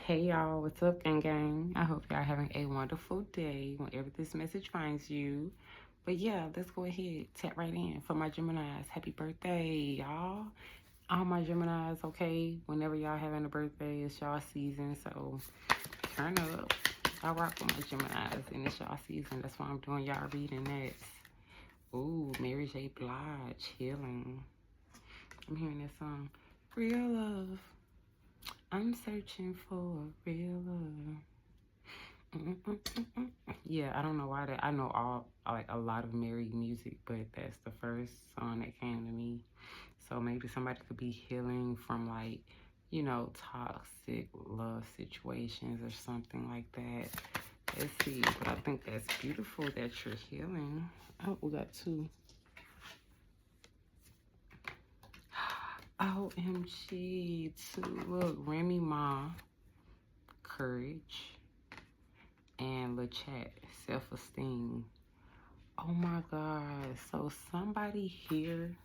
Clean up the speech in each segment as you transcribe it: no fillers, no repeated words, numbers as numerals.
Hey y'all, what's up, gang? I hope y'all having a wonderful day whenever this message finds you. But yeah, let's go ahead, tap right in for my Geminis. Happy birthday, y'all. All my Geminis, okay? Whenever y'all having a birthday, it's y'all season, so turn up. I rock with my Geminis, and it's y'all season. That's why I'm doing y'all reading next. Ooh, Mary J. Blige, Healing. I'm hearing that song. Real love. I'm searching for real love. Yeah, I don't know why that. I know all like a lot of Mary music, but that's the first song that came to me. So maybe somebody could be healing from like, toxic love situations or something like that. Let's see. But I think that's beautiful that you're healing. Oh, we got two. OMG, two. Look, Remy Ma, Courage, and LeChat, Self-Esteem. Oh my God. So somebody here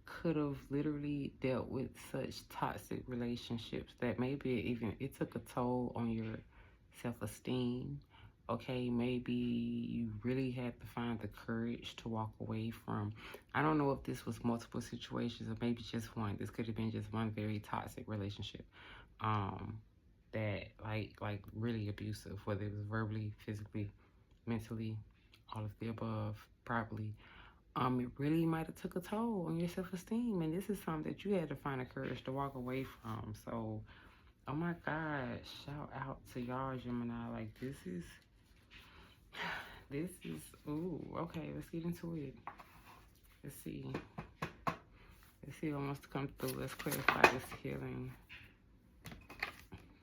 could have literally dealt with such toxic relationships that maybe it took a toll on your self-esteem. Okay, maybe you really had to find the courage to walk away from. I don't know if this was multiple situations or maybe just one. This could have been just one very toxic relationship. Um, that like really abusive, whether it was verbally, physically, mentally, all of the above, probably. It really might have took a toll on your self-esteem, and this is something that you had to find the courage to walk away from. So, oh my God, shout out to y'all, Gemini. Like this is, ooh, okay. Let's get into it. Let's see. Let's see what wants to come through. Let's clarify this healing.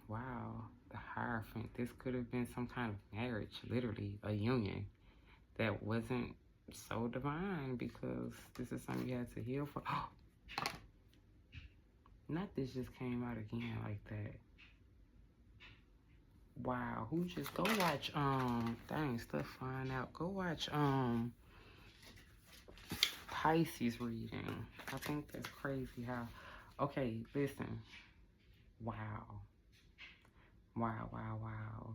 Wow, the Hierophant. This could have been some kind of marriage, literally a union that wasn't so divine because this is something you had to heal for. Not this just came out again like that. Wow, who just go watch dang stuff flying out. Go watch Pisces reading. I think that's crazy how okay, listen. Wow. Wow, wow, wow.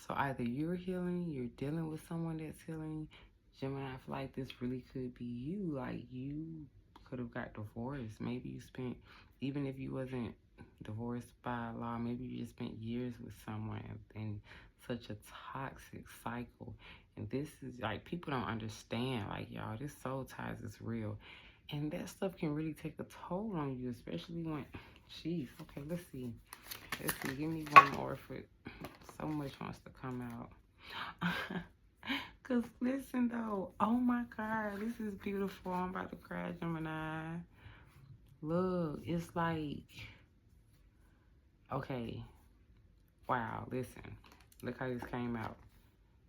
So either you're healing, you're dealing with someone that's healing. Gemini, I feel like this really could be you. Like you could have got divorced. Maybe you spent, even if you wasn't divorced by law, maybe you just spent years with someone in such a toxic cycle. And this is like, people don't understand. Like, y'all, this soul ties is real. And that stuff can really take a toll on you, especially when, jeez, okay, let's see. Let's see, give me one more for so much wants to come out. Cause listen though, oh my God, this is beautiful. I'm about to cry, Gemini. Look, it's like, okay, wow, listen. Look how this came out.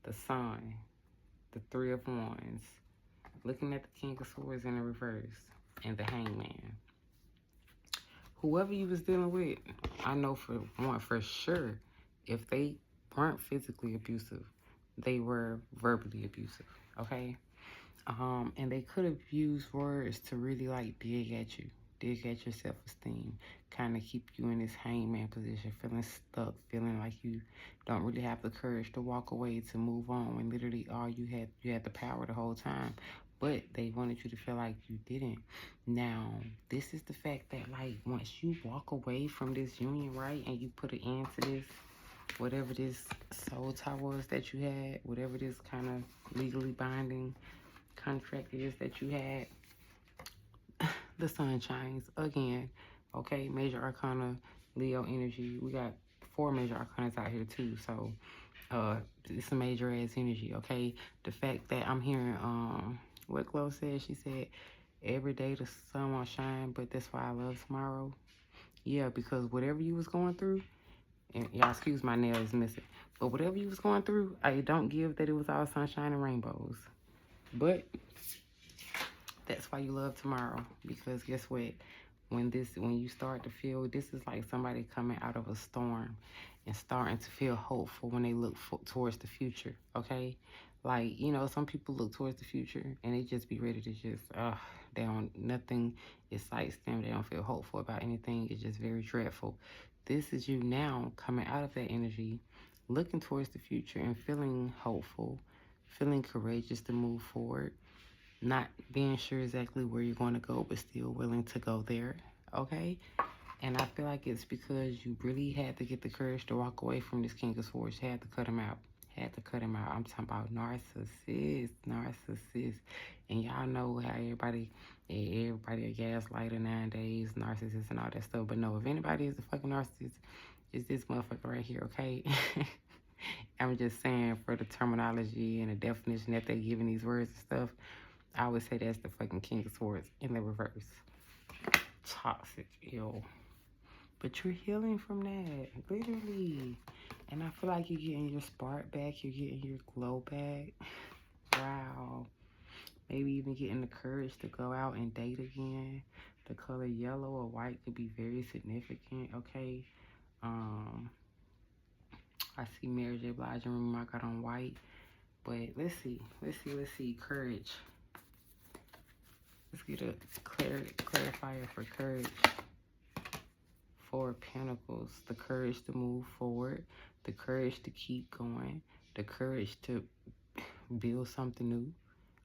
The Sun, the Three of Wands, looking at the King of Swords in the reverse, and the Hangman. Whoever you was dealing with, I know for one, for sure, if they weren't physically abusive, they were verbally abusive, okay? And they could have used words to really like dig at your self-esteem, kind of keep you in this hangman position, feeling stuck, feeling like you don't really have the courage to walk away, to move on, when literally all you had the power the whole time, but they wanted you to feel like you didn't. Now, this is the fact that like once you walk away from this union, right, and you put an end to this, whatever this soul tie was that you had, whatever this kind of legally binding contract it is that you had, the sun shines again. Okay, major arcana, Leo energy. We got 4 major arcanas out here too, so it's a major ass energy. Okay, the fact that I'm hearing what Chloe said, she said every day the sun won't shine, but that's why I love tomorrow. Yeah, because whatever you was going through, and y'all excuse my nails missing, but whatever you was going through, I don't give that it was all sunshine and rainbows, but that's why you love tomorrow. Because guess what? When you start to feel, this is like somebody coming out of a storm and starting to feel hopeful when they look towards the future. Okay, like some people look towards the future and they just be ready to just they don't, nothing excites them. They don't feel hopeful about anything. It's just very dreadful. This is you now coming out of that energy, looking towards the future and feeling hopeful, feeling courageous to move forward, not being sure exactly where you're going to go, but still willing to go there. Okay? And I feel like it's because you really had to get the courage to walk away from this King of Swords. You had to cut him out. Had to cut him out. I'm talking about narcissist. And y'all know how everybody a gaslighter nowadays, narcissist and all that stuff. But no, if anybody is a fucking narcissist, it's this motherfucker right here, okay? I'm just saying, for the terminology and the definition that they give in these words and stuff, I would say that's the fucking King of Swords in the reverse. Toxic, yo. But you're healing from that, literally. And I feel like you're getting your spark back. You're getting your glow back. Wow. Maybe even getting the courage to go out and date again. The color yellow or white could be very significant, okay? I see Mary J. Blige and remember I got on white. But let's see. Courage. Let's get a clarifier for courage. Four of Pentacles, the courage to move forward, the courage to keep going, the courage to build something new,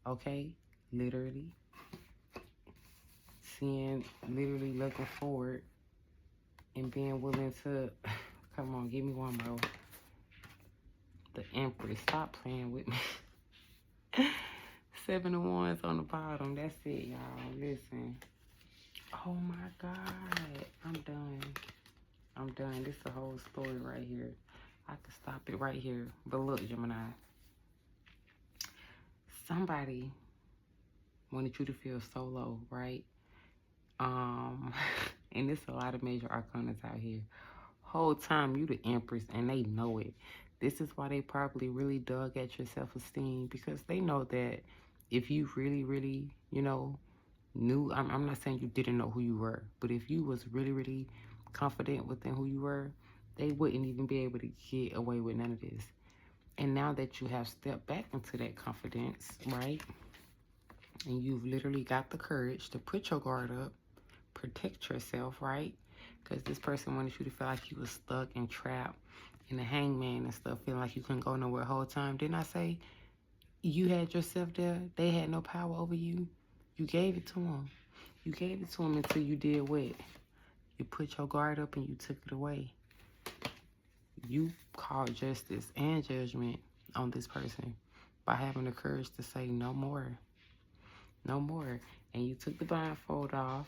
okay? Literally. Literally looking forward and being willing to, come on, give me one more. The Empress, stop playing with me. 7 of Wands on the bottom, that's it, y'all, listen. Oh my God, I'm done. This is the whole story right here. I could stop it right here. But look, Gemini. Somebody wanted you to feel so low, right? And there's a lot of major arcanas out here. Whole time you the Empress and they know it. This is why they probably really dug at your self-esteem, because they know that if you really, really, you know, knew, I'm not saying you didn't know who you were, but if you was really, really confident within who you were, they wouldn't even be able to get away with none of this. And now that you have stepped back into that confidence, right? And you've literally got the courage to put your guard up, protect yourself, right? Because this person wanted you to feel like you was stuck and trapped in the hangman and stuff, feeling like you couldn't go nowhere the whole time. Didn't I say you had yourself there? They had no power over you. You gave it to them. You gave it to them until you did what? You put your guard up and you took it away. You called justice and judgment on this person by having the courage to say no more. No more. And you took the blindfold off.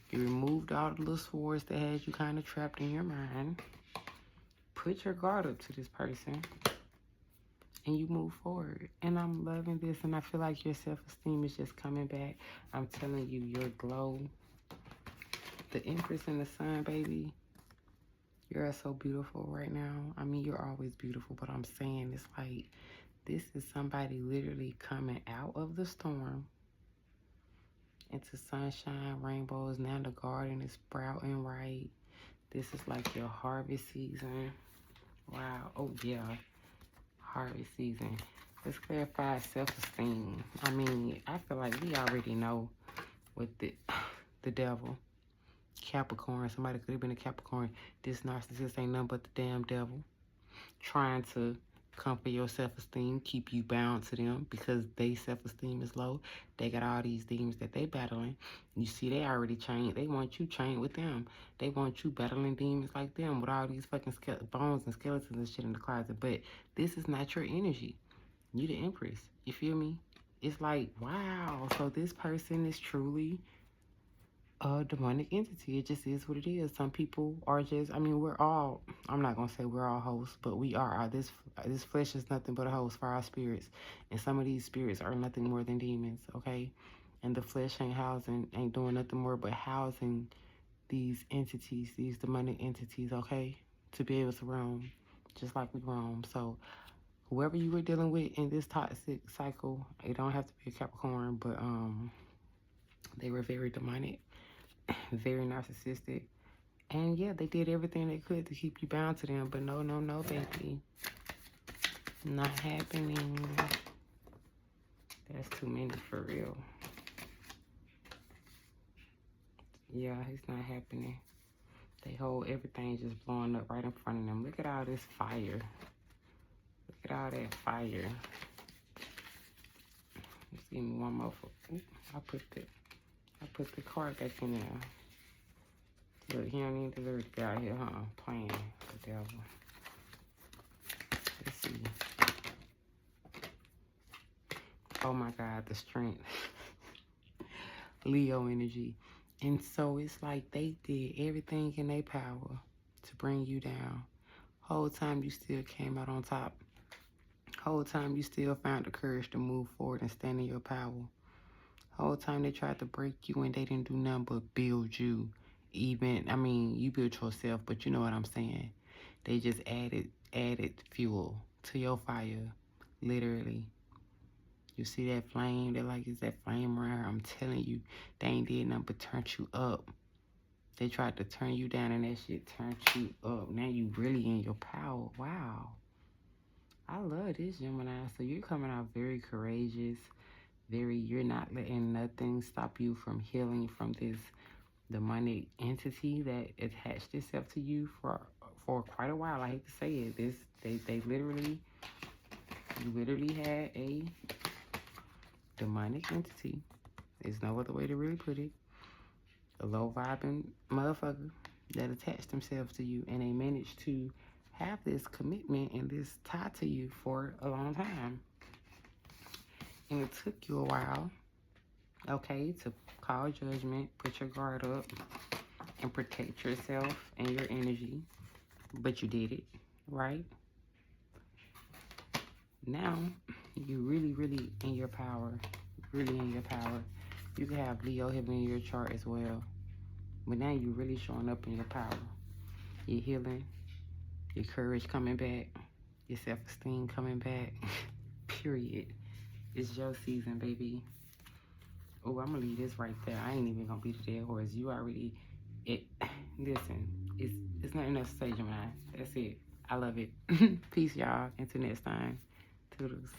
You removed all the little swords that had you kind of trapped in your mind. Put your guard up to this person. And you move forward. And I'm loving this. And I feel like your self-esteem is just coming back. I'm telling you, your glow. The Empress and the Sun, baby. You're so beautiful right now. I mean, you're always beautiful. But I'm saying it's like, this is somebody literally coming out of the storm into sunshine, rainbows. Now the garden is sprouting right. This is like your harvest season. Wow. Oh, yeah. Harvest season. Let's clarify self-esteem. I mean, I feel like we already know what the devil. Capricorn. Somebody could have been a Capricorn. This narcissist ain't nothing but the damn devil. Trying to comfort your self-esteem, keep you bound to them because they self-esteem is low. They got all these demons that they battling. You see, they already chained. They want you chained with them. They want you battling demons like them with all these fucking bones and skeletons and shit in the closet. But this is not your energy. You the Empress. You feel me? It's like, wow. So this person is truly a demonic entity. It just is what it is. Some people are just, I mean, we're all, I'm not going to say we're all hosts, but we are. This flesh is nothing but a host for our spirits. And some of these spirits are nothing more than demons, okay? And the flesh ain't doing nothing more but housing these entities, these demonic entities, okay? To be able to roam, just like we roam. So whoever you were dealing with in this toxic cycle, it don't have to be a Capricorn, but they were very demonic. Very narcissistic. And yeah, they did everything they could to keep you bound to them. But no, baby. Not happening. That's too many for real. Yeah, it's not happening. They hold everything just blowing up right in front of them. Look at all this fire. Look at all that fire. Let's give me one more. I put the card back in there. Look, he don't even deserve to be out here, huh? Playing the devil. Let's see. Oh my God, the strength. Leo energy. And so it's like they did everything in their power to bring you down. Whole time you still came out on top. Whole time you still found the courage to move forward and stand in your power. Whole time they tried to break you and they didn't do nothing but build you. Even, I mean, you built yourself, but you know what I'm saying. They just added fuel to your fire, literally. You see that flame? They're like, is that flame around here? I'm telling you, they ain't did nothing but turn you up. They tried to turn you down and that shit turned you up. Now you really in your power. Wow. I love this, Gemini. So you're coming out very courageous. You're not letting nothing stop you from healing from this demonic entity that attached itself to you for quite a while. I hate to say it. They literally, you literally had a demonic entity. There's no other way to really put it. A low vibing motherfucker that attached themselves to you, and they managed to have this commitment and this tie to you for a long time. And it took you a while, okay, to call judgment, put your guard up, and protect yourself and your energy. But you did it, right? Now, you're really in your power. Really in your power. You can have Leo having in your chart as well. But now you're really showing up in your power. You're healing. Your courage coming back. Your self-esteem coming back. Period. It's your season, baby. Oh, I'm going to leave this right there. I ain't even going to beat the dead horse. You already... Listen, it's nothing else to say, Gemini. That's it. I love it. Peace, y'all. Until next time. Toodles.